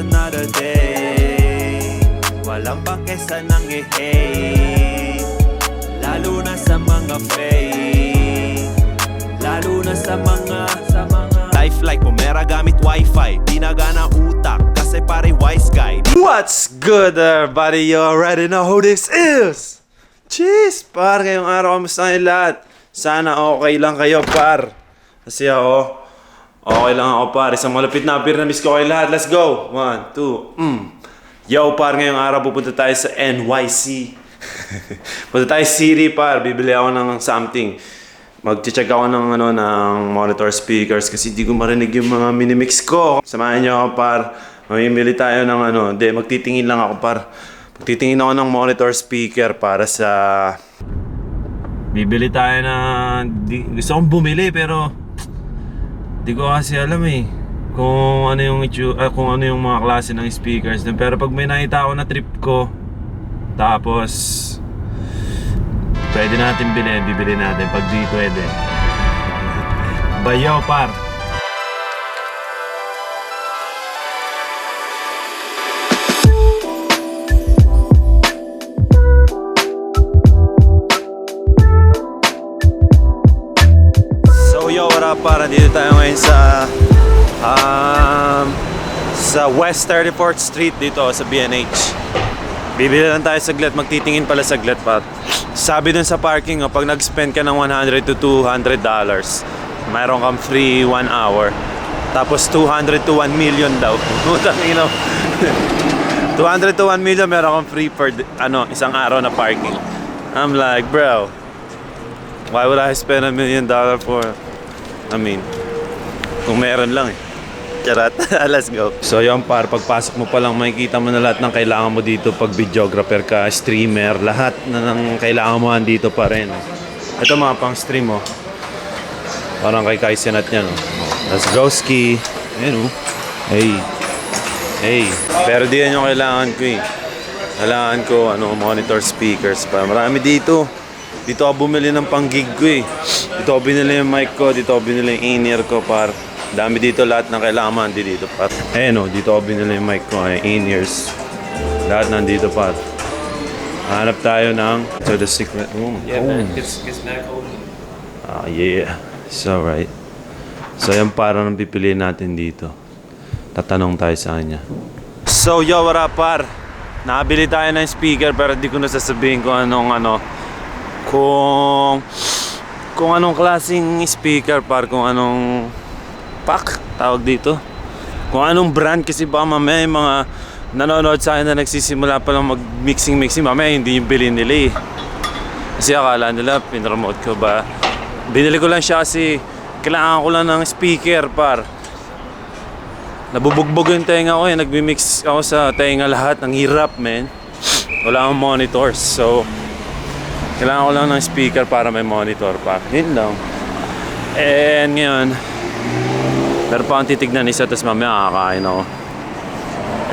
another day. Walang pake sa nangihay, lalo na sa mga fake, lalo na sa mga life like pumera gamit wifi, pinagana utak kasi pare wise guy. What's good everybody? You already know who this is. Cheers par, ngayong araw kamusta kayo lahat? Sana okay lang kayo par. Kasi ako okay lang ako par. Isang malapit na beer na miss ko kayo lahat. Let's go. 1, 2 Yo par, ngayong araw pupunta tayo sa NYC. Punta tayo city par. Bibili ako ng something. Mag-check ako ng ng monitor speakers kasi di ko marinig yung mga minimix ko. Samahan niyo ako par. Mamimili tayo ng magtitingin lang ako par. Magtitingin ako ng monitor speaker para sa bibili tayo gusto kong bumili pero di ko kasi alam kung ano yung mga klase ng speakers dun. Pero pag may nakita ako na trip ko, tapos pwede natin bibili natin. Pag di pwede, bayaw par. Para dito tayo ngayon sa West 34th Street dito sa B&H. Bibili lang tayo saglit, magtitingin pala saglit pa. Sabi dun sa parking, pag nag-spend ka ng $100 to $200, mayroon kang free 1 hour. Tapos 200 to 1 million daw. 200 to 1 million meron kang free per isang araw na parking. I'm like, bro, why would I spend $1 million for kung meron lang Charat. Let's go. So yun par, pagpasok mo pa lang makikita mo na lahat ng kailangan mo dito. Pag videographer ka, streamer, lahat na ng kailangan mo andito pa rin. Ito mga pang stream parang kay Kai Senat yan Let's go ski. Ayun Hey. Pero di yan yung kailangan ko Kailangan ko monitor speakers pa. Marami dito. Dito ako bumili ng pang-gig ko Dito ako binili yung mic ko, dito ako binili yung in-ear ko par. Dami dito, lahat ng kailangan mo dito par. Dito ako binili yung mic ko, yung in-ears. Lahat nandito par. Hanap tayo ng the secret room. Yeah, man. It's not cold. Yeah. So right. So yan parang pipiliin natin dito. Tatanong tayo sa kanya. So yo, what up par? Nakabili tayo ng speaker pero di ko nasasabihin kung kung anong klaseng speaker par, kung anong pack tawag dito, kung anong brand, kasi baka mamaya yung mga nanonood sa akin na nagsisimula pa lang mag-mixing mamaya hindi yung bilhin nila kasi akala nila pinromote ko ba. Binili ko lang siya kasi kailangan ko lang ng speaker par. Nabubugbog yung tenga ko nagmi-mix ako sa tenga lahat, ang hirap man. Wala akong monitors, so kailangan ko lang ng speaker para may monitor pa. Yun lang. And ngayon, meron pa akong titignan isa, tapos mamaya kakain ako.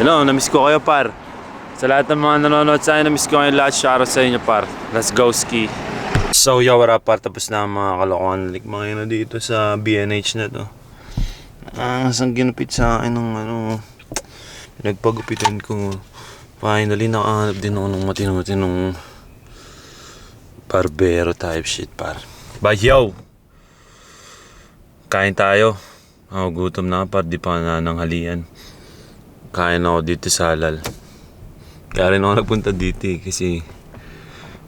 Hello, namiss ko kayo par. Sa lahat ng mga nanonood sa akin, namiss ko kayo lahat. Shoutout sa inyo par. Let's go ski. So yo, what up par? Tapos na ang mga kalokohan. Likma ngayon na dito sa B&H na to. Isang ginupit sa akin ng pinagpagupitan ko. Finally, nakahanap din ako ng matino-matinong barbero type shit par. Yo! Kain tayo. Gutom na par, di pa nananghalian. Kain ako dito sa Halal. Kaya rin ako nagpunta dito kasi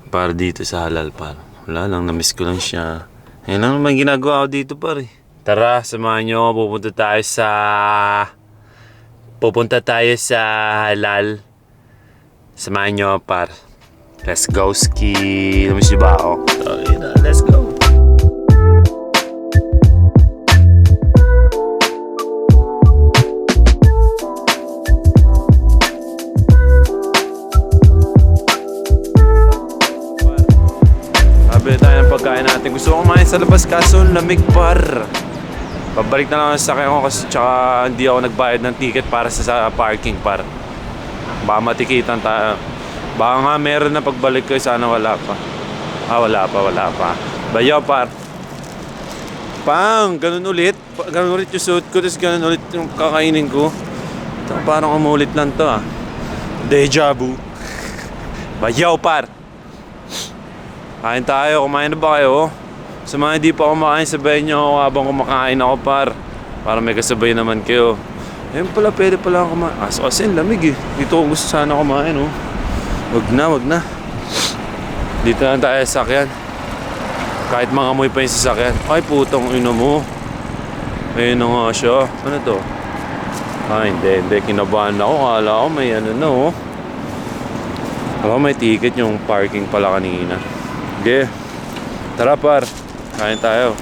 para dito sa Halal par. Wala lang, namiss ko lang siya. Yan lang naman ginagawa ko dito par Tara, samahan nyo ako. Pupunta tayo sa Halal. Samahan nyo par. Let's go ski. Namiss ba ako? Okay na, let's go. Sabi tayo ng pagkain natin. Gusto ko kumain sa labas kaso lamig par. Pabalik na lang ang sakyan ko kasi tsaka hindi ako nagbayad ng ticket para sa parking par. Baka matikitan tayo. Baka nga meron na pagbalik ko, sana wala pa. Wala pa. Bayaw par. Ganun ulit yung suit ko, tapos ganun ulit yung kakainin ko. Ito, parang umulit lang to ah. Deja vu. Bayaw par. Kain tayo, kumain na ba kayo? Sa mga hindi pa kumakain, sabayin nyo ako habang kumakain ako par. Para may kasabay naman kayo. Ayun pala, pwede pala ako kumain. Kasi lamig eh. Dito ko gusto sana kumain oh. Wag na. Dito lang tayo sa sakyan. Kahit mga amoy pa yung sasakyan. Ay putong ino mo. Ayun na nga siya. Ano to? Hindi. Kinabahan ako. Kala ko may ano na oh. Ako may ticket yung parking pala kanina. Okay. Tara par. Kain tayo.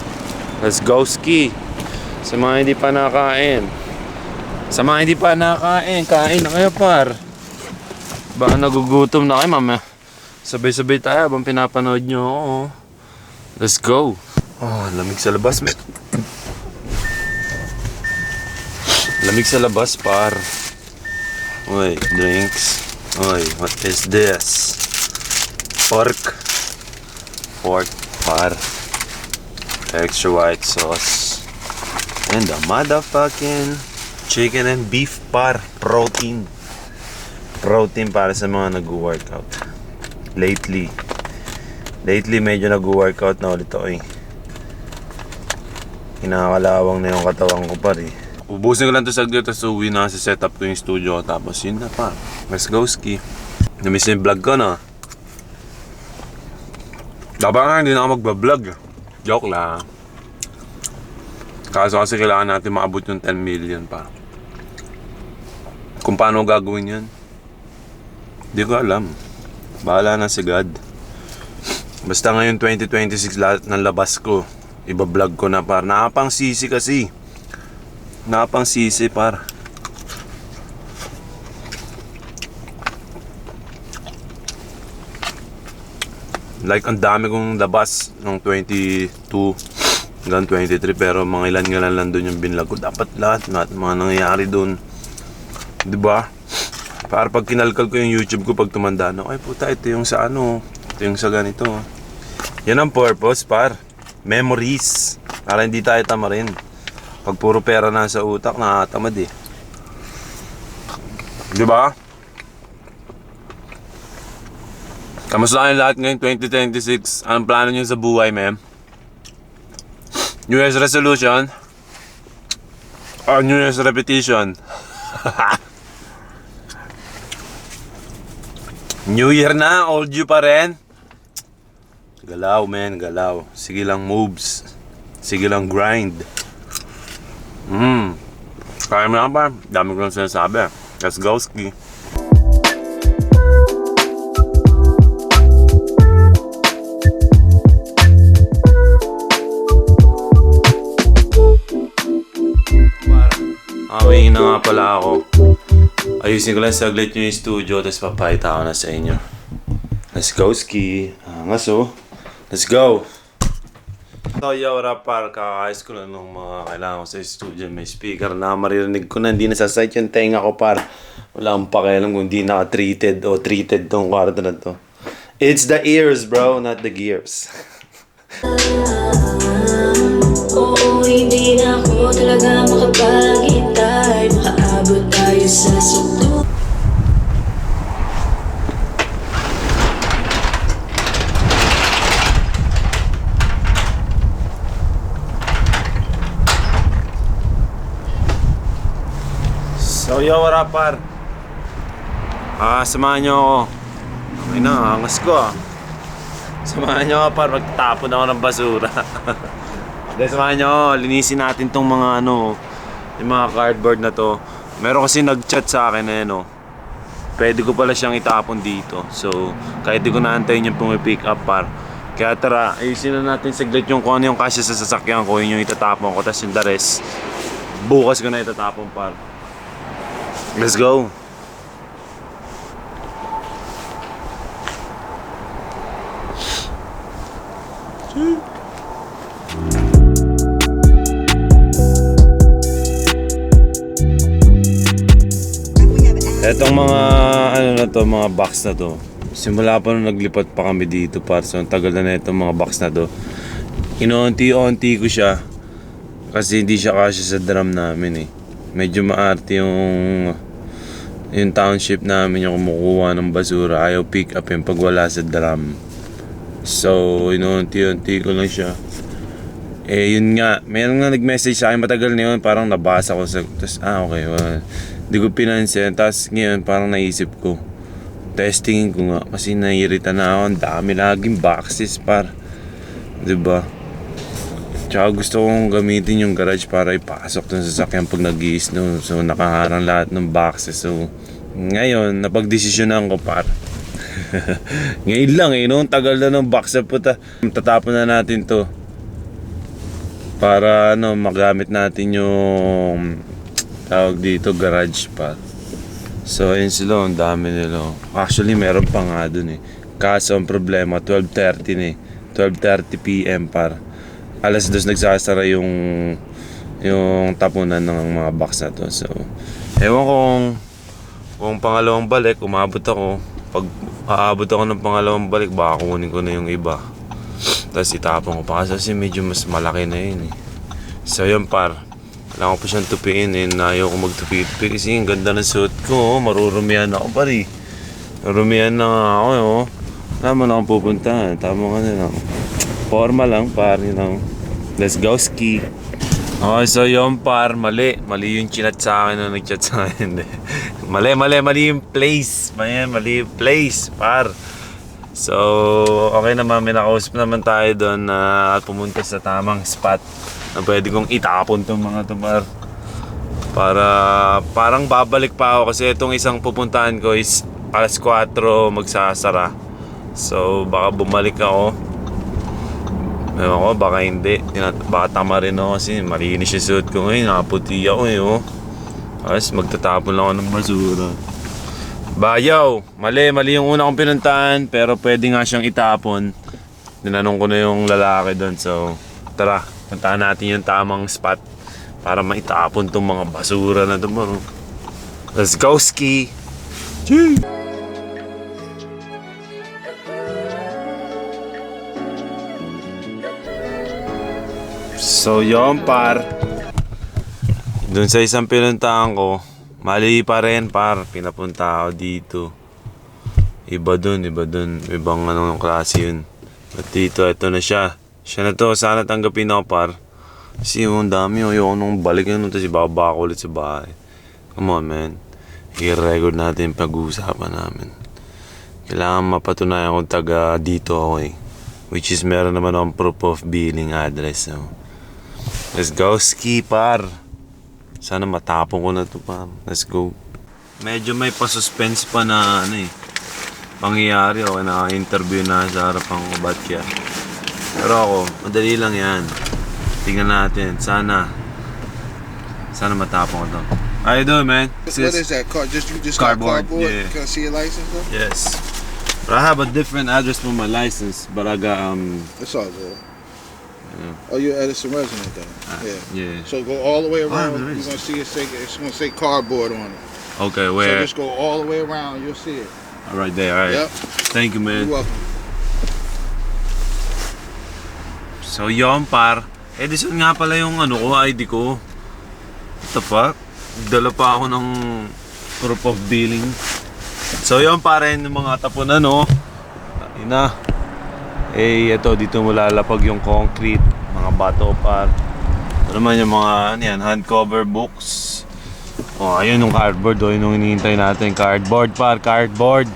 Let's go ski. Sa mga hindi pa nakakain. Kain na kayo par. Baka nagugutom na kayo mama. Sabay-sabay tayo habang pinapanood nyo ako. Let's go. Oh, lamig sa labas man. Lamig sa labas par. Uy, drinks. Uy, what is this? Pork par. Extra white sauce. And the motherfucking chicken and beef par. Protein para sa mga nag-workout. Lately medyo nag-workout na ulit ako eh. Kinakalawang na yung katawan ko par eh. Ubusin ko lang to saglit tapos uwi na sa setup ko yung studio. Tapos yun na pa. Let's go ski. Namiss yung vlog ko na. Dapat nga hindi na ako magbablog. Joke lang. Kaso kasi kailangan natin maabot yung 10 million pa. Kung paano gagawin yan, di ko alam. Bahala na si God. Basta ngayon 2026 lahat ng labas ko, iba-vlog ko na par. Nakapang sisi kasi. Par. Like ang dami kong labas nung 22 hanggang 23 pero mga ilan lang doon yung binlog ko. Dapat lahat mga nangyayari doon. 'Di ba? Para pag kinalkal ko yung YouTube ko pag tumanda na, ay puta, ito yung sa ano, ito yung sa ganito. Yan ang purpose par. Memories. Para hindi tayo tamarin. Pag puro pera na sa utak, nakakatamad eh. 'Di ba? Kamusta kayo lahat ngayon 2026? Anong plano nyo sa buhay, ma'am? New Year's resolution? Or New Year's repetition? New Year na, old you pa rin? Galaw, man, galaw. Sige lang moves. Sige lang grind. Kaya mo lang pa. Dami ko lang sinasabi. Let's go ski. Awing na nga pala ako. Ayusin ko lang saglit yung studio, tapos papahita ko na sa inyo. Let's go ski. Angas oh. Let's go. So yo, rapar, kakayos ko lang ng mga kailangan ko sa studio. May speaker na maririnig ko na, hindi nasasight yung tenga ko par. Wala akong pakialam kung hindi naka-treated o treated tong kwarto na to. It's the ears bro, not the gears. Oo, hindi na ako talaga makapaghintay. Makaabot tayo sa sunod. So yo, rapar. Samahan nyo ako. Ay na, angas ko ah. Samahan nyo ako par, magtapon ako ng basura. Dahil samahan nyo, linisin natin tong mga ano, yung mga cardboard na to. Meron kasi nag-chat sa akin na yan, pwede ko pala siyang itapon dito. So, kahit di ko naantayin yung pumipick up par. Kaya tara, ayusin na natin saglit yung kung ano yung kasya sa sasakyan ko, yun yung itatapon ko. Tapos yung the rest, bukas ko na itatapon par. Let's go! Etong mga ano na to, mga box na to. Simula pa nung naglipat pa kami dito par, so ang tagal na itong mga box na to. Inoonti-onti ko siya kasi hindi siya kasya sa drum namin eh. Medyo maarte yung yung township namin yung kumukuha ng basura, ayaw pick up yung pag wala sa drum. So, inuunti-unti ko lang siya. Yun nga, meron nga nag-message sa akin, matagal na yun, parang nabasa ko sa, tapos, okay, well, di ko pinansin, tapos ngayon, parang naisip ko, testingin ko nga, kasi naiirita na ako, ang dami laging boxes, par, diba? Tsaka gusto kong gamitin yung garage para ipasok dun sa sasakyan pag nag-i-snow, so nakaharang lahat ng boxes, so, ngayon, napag-desisyonan ko, par. Ngayon lang no? Tagal na ng box na puta. Tatapon na natin to para magamit natin yung tawag dito, garage pa. So ayun sila, ang dami nila. Actually meron pa nga dun kaso ang problema 12:30 na 12:30 PM par. Alas 2 nagsasara yung tapunan ng mga box na to. So ewan kung pangalawang balik umabot ako. Pag aabot ako ng pangalawang balik, baka kunin ko na yung iba. Tapos itapon ko pa kasi medyo mas malaki na yun So yun par, kailangan ko pa siyang tupiin ayaw ko magtupi-tupi kasi yung ganda ng suit ko marurumihan ako pari. Marurumihan na nga ako Tama na akong pupunta. Tama ka na lang. Forma lang par, let's go ski. Okay, so yun par, mali yung chinat sa akin na nagchat sa akin. Mali yung place. Mali yung place par. So, okay naman, may nakausap naman tayo doon at pumunta sa tamang spot na pwede kong itapon tong mga tumar. Parang babalik pa ako kasi itong isang pupuntahan ko is alas 4 magsasara. So, baka bumalik ako. Ewan ko, baka hindi. Baka tama rin ako kasi malinis yung suit ko ngayon. Nakaputi ako Tapos magtatapon lang ako ng basura. Bayaw! Mali yung una kong pinuntahan, pero pwede nga siyang itapon. Tinanong ko na yung lalaki doon. So, tara, puntahan natin yung tamang spot para maitapon tong mga basura na ito. Let's go ski! Chee! So, yun par. Doon sa isang pinuntahan ko, mali pa rin par, pinapunta ako dito. Iba dun, ibang klase yun. At dito, ito na siya. Siya na to, sana tanggapin ako par. Kasi yung dami, ayoko nung balik yun, tapos ibababa ko ulit sa bahay. Come on man, i-record natin pag-uusapan namin. Kailangan mapatunayan kung taga dito ako Which is meron naman akong proof of billing address. So, let's go ski par. Sana matapon ko na to pa. Let's go. Medyo may pa-suspense pa na pangyayari. Okay, naka-interview na sa harapang Batya. Pero ako, madali lang yan. Tingnan natin. Sana matapon ko to. How you doing, man? What is that? You just Cardboard, got cardboard? yeah. Can I see your license though? Yes. But I have a different address for my license. But I got It's all good. Yeah. Oh, you're Edison resident then? Yeah. So go all the way around. there You're is. gonna see it's gonna say cardboard on it. Okay, So where? just go all the way around. You'll see it. Right there. All right. Yep. Thank you, man. You're welcome. So yun par, Edison nga pala yung ID ko. What the fuck? Dala pa ako ng proof of billing. So yun par, yung mga tapunan ina. Ito dito mo lalapag yung concrete, mga bato par. Ito naman yung mga hand cover books. Ayun yung cardboard, yun yung hinihintay natin. Cardboard par, cardboard.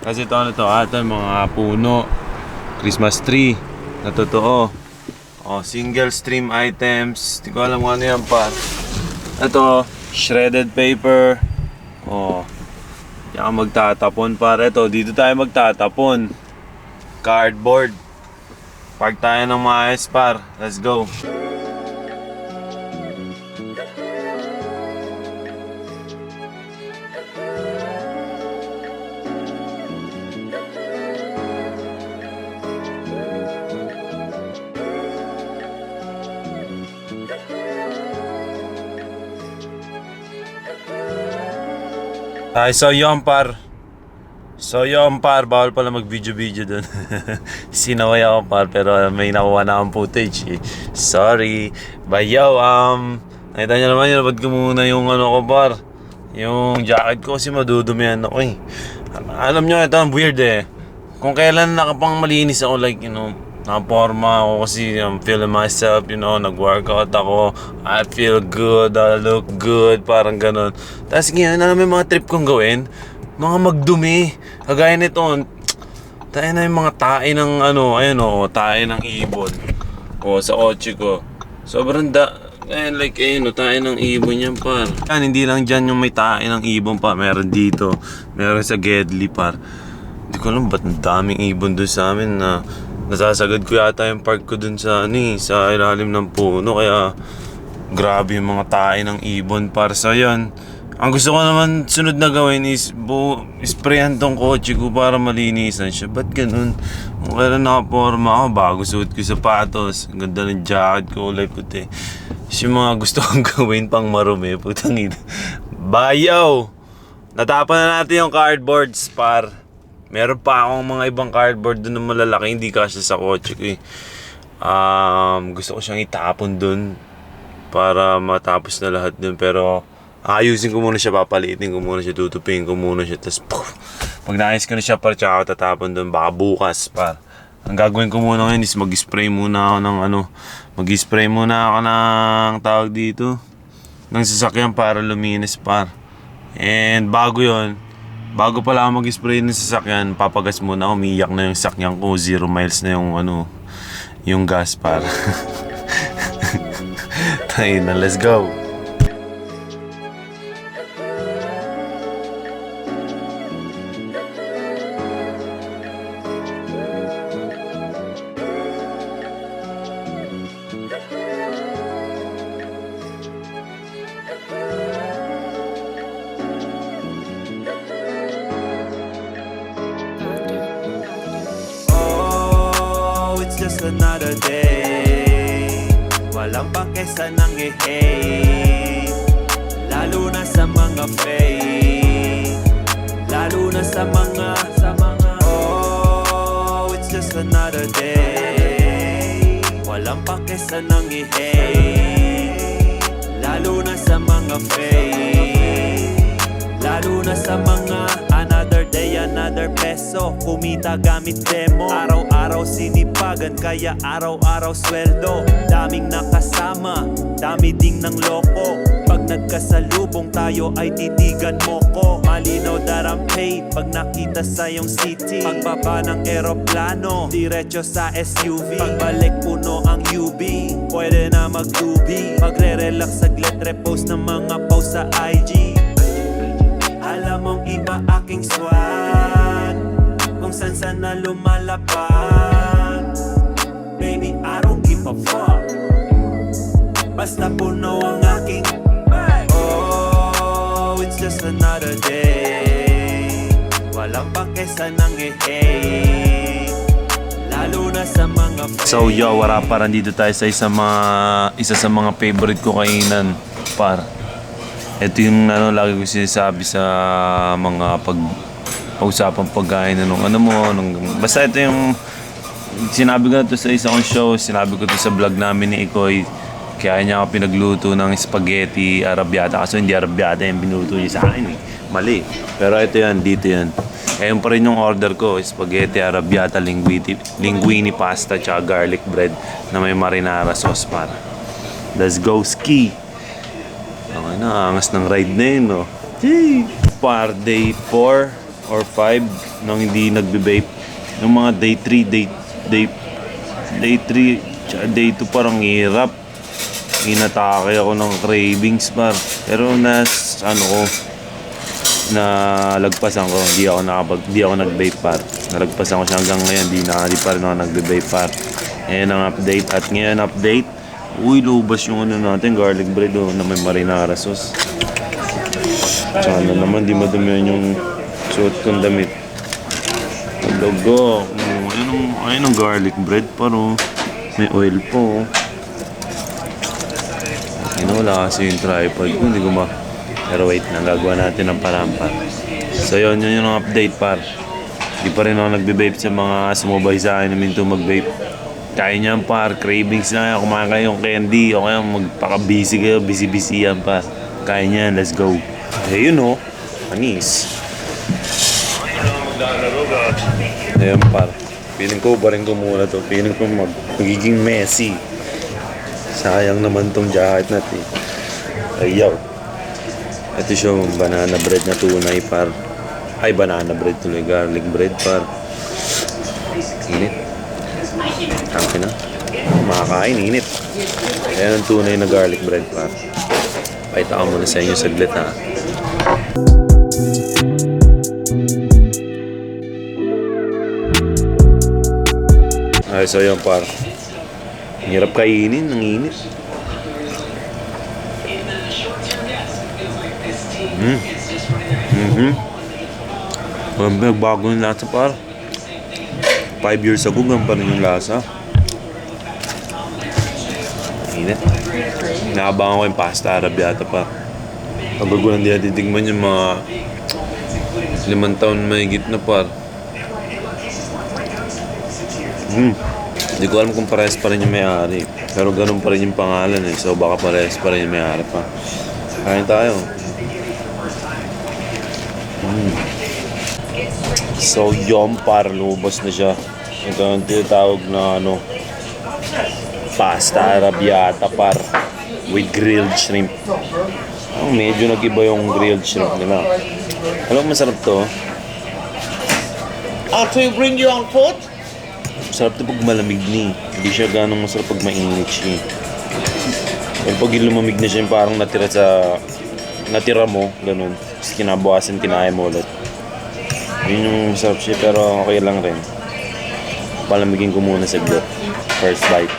Kasi ito ito yung mga puno. Christmas tree na totoo. Single stream items. Hindi ko alam kung ano yan pa. Ito, shredded paper. Diyan magtatapon para ito. Dito tayo magtatapon. Cardboard. Park tayo ng maayos par. Let's go. So yun par, bawal pala mag-video dun. Sinaway ako par, pero may nakuha na akong footage Sorry. Bayaw, nakita nyo naman, nilabad ko muna yung ko par. Yung jacket ko kasi madudumihan ako eh. Alam nyo, ito ang weird eh. Kung kailan nakapang malinis ako, like, you know, nakaporma ako kasi I'm feeling myself, you know, nag-workout ako, I feel good, I look good, parang ganun. Tapos ngayon, alam mo yung mga trip kong gawin, mga magdumi, kagaya nito, tayo na yung mga tae ng ano, ayun o, tae ng ibon. O, sa kotse ko. Sobrang like, ayun o, tae ng ibon yan, par. Yan, hindi lang dyan yung may tae ng ibon pa, meron dito, meron sa Gedli, par. Hindi ko alam ba't ang daming ibon dun sa amin na nasasagad ko yata yung park ko dun sa, sa ilalim ng puno, kaya grabe yung mga tae ng ibon, par. So, yan. Ang gusto ko naman sunod na gawin is sprayan tong kotse ko para malinisan siya. Ba't ganun? Kung kailan nakaporma ako, bago suot ko sapatos, ang ganda ng jacket ko, kulay puti. Yung mga gusto kong gawin pang marumi, putang ina. Bayaw! Natapan na natin yung cardboards, par. Meron pa akong mga ibang cardboard dun na malalaki, hindi kasi sa kotse ko eh. Gusto ko siyang itapon dun para matapos na lahat dun, pero ayusin ko muna siya, papalitin ko muna siya, tutupin ko muna siya, tapos pag naayos ko na siya, para tsaka ako tatapon doon, baka bukas, par. Ang gagawin ko muna ngayon is mag-spray muna ako ng mag-spray muna ako ng tawag dito, ng sasakyan para luminis, par. And bago bago pala ako mag-spray ng sasakyan, papagas muna ako, umiyak na yung sasakyan ko, 0 miles na yung yung gas, par. Tayo na, let's go. Just another day. Walang pakesa ng i-hate, lalo na sa mga fake, lalo na sa mga oh, it's just another day. Walang pakesa ng i-hate, lalo na sa mga fake, lalo na sa mga another day, another peso. Kumita gamit demo, araw-araw sinipagan, kaya araw-araw sweldo. Daming nakasama, dami ding ng loko. Pag nagkasalubong tayo ay titigan mo ko. Malinaw that I'm paid pag nakita sa iyong city. Pagbaba ng eroplano, diretso sa SUV. Pagbalik puno ang UB, pwede na mag-2B. Magre-relax saglit, repost ng mga post sa IG. Alam mong iba aking swag, kung saan na lumalapag. Baby, I don't give a fuck, basta puno ang aking oh, it's just another day. Walang pakesa ng i-hate, lalo na sa mga fake. So yo, wala pa, nandito tayo sa isa sa mga favorite ko kainan, par. Ito yung lagi ko sinasabi sa mga pag-usapang pagkain basta ito yung sinabi ko na to sa isa kong show, sinabi ko to sa vlog namin ni Ikoy. Kaya niya ako pinagluto ng spaghetti arrabbiata, kasi hindi arrabbiata yung binuto niya sa akin eh. Mali. Pero ito yan, dito yan. Ayun pa rin yung order ko, spaghetti arrabbiata, linguine pasta, tsaka garlic bread na may marinara sauce, para. Let's go ski! Okay na, angas ng ride na yun, no? Par day 4 or 5 nung hindi nagbe-vape. Yung mga day 3, day 2 parang hirap. Inatake ako ng cravings, par. Pero nalagpasan ko, hindi ako nag-vape, par. Nalagpasan ko siya hanggang ngayon, di pa rin ako nagbe-vape, par. Ayan ang update. At ngayon update, uy, lubas yung natin, garlic bread na may marinara sauce. Sana naman di madumihan yung suot kong damit. Logo. Ayun ang garlic bread, pero may oil po. Wala kasi yung tripod ko, hindi ko pero wait na, gagawa natin ng parampa. So yun yung update, par. Di pa rin ako nagbe-vape sa mga sumubay sa akin na minto mag-vape. Kaya niyan, par, cravings na yan, kumain kayong candy o kaya magpaka-busy kayo, busy yan, par. Kaya niyan, let's go. Ayun o, anis. Ayun par. Feeling ko ba rin ko muna to. Feeling ko magiging messy. Sayang naman tong jacket natin. Ayaw. Ito siya banana bread na tunay par. Ay, banana bread tuloy. Garlic bread par. Init. Tangke na. Makakain, init. Ayan ang tunay na garlic bread par. Pakita ko muna sa inyo saglit ha. Ay, so yun par. Ang hirap kainin, ang init. Bago yung lasa par. 5 years ago, ganun pa rin yung lasa. Init. Naabangan ko yung pasta arrabbiata pa. Pag ko lang di titigman yung mga 5 taon mahigit na par. Hindi ko alam kung parehas pa rin yung may-ari. Pero ganun pa rin yung pangalan eh. So baka parehas pa rin yung may-ari pa. Kain tayo. So yun par, lumabas na siya. Ito ang tinatawag na pasta arrabbiata par with grilled shrimp. Medyo nag-iba yung grilled shrimp nila. Alam mo masarap to? After you bring your own food? Masarap to pag malamig ni. Hindi siya ganong masarap pag mainit siya. Pero pag lumamig na siya, yung parang natira mo, ganun. Tapos kinabukasan, kinaya mo ulit. Yun yung masarap siya, pero okay lang rin. Palamigin ko muna saglit. First bite.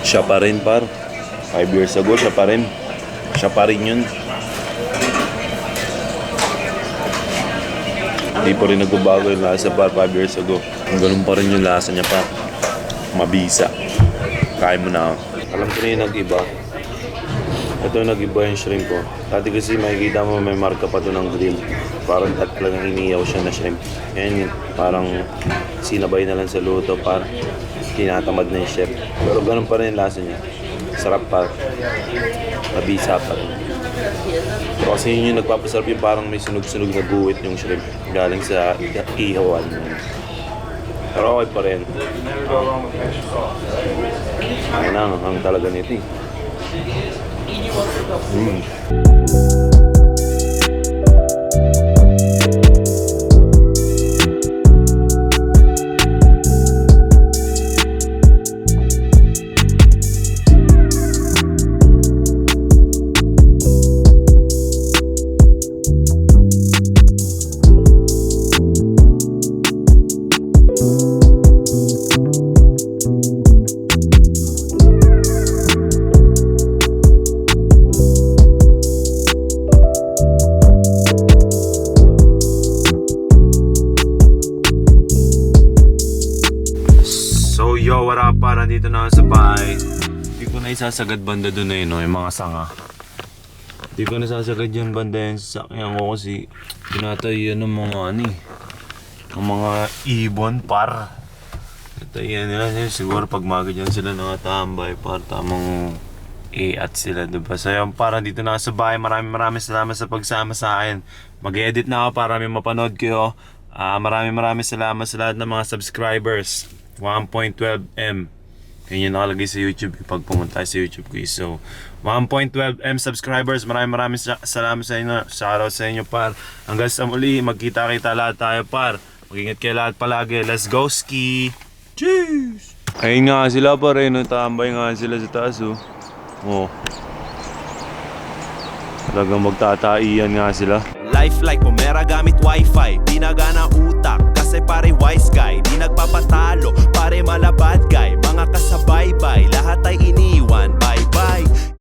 Siya pa rin par. 5 years ago, siya pa rin. Siya pa rin yun. Hindi pa rin nagbabago yung lasa par 5 years ago. Ganun pa rin yung lasa niya pa. Mabisa. Kain mo na ako. Alam ko na yung nag-iba. Ito yung nag-iba yung shrimp ko. Dati kasi makikita mo may marka pa to ng grill. Parang talagang iniyaw siya na shrimp. Yan yun. Parang sinabay na lang sa luto par. Tinatamad na yung chef. Pero ganun pa rin yung lasa niya. Sarap pa. Mabisa pa rin. Pero kasi yun yung nagpapasarap yung parang may sunog-sunog na guwit yung shrimp. Galing sa ihawan. Pero okay pa rin. Ay na, ang talaga nito eh. Yo, what up pa? Nandito na ako sa bahay. Hindi ko na isasagad banda doon eh, no? Yung mga sanga. Hindi ko na isasagad yung banda yung sasakyan ko kasi tinatayan ng mga ng mga ibon par. Tinatayan nila siguro pag magadyan sila nakatambay par tamang at sila, diba? So yun, para dito na ako sa bahay. Maraming salamat sa pagsama sa akin. Mag-edit na ako para may mapanood kayo. Maraming salamat sa lahat ng mga subscribers. 1.12M. Yun yung nakalagay sa YouTube pag pumunta sa YouTube ko. So 1.12M subscribers. Maraming salamat sa inyo. Shoutout sa inyo par. Hanggang sa muli, magkita-kita lahat tayo par. Mag-ingat kayo lahat palagi. Let's go ski! Cheers! Ayun nga sila par eh. Tambay nga sila sa taas oh. Talagang magtataiyan nga sila. Life like pumera gamit wifi. Di nagana utak kasi pare wise guy. Di nagpapatalo pare malabad guy. Mga kasabaybay lahat ay iniwan. Bye bye.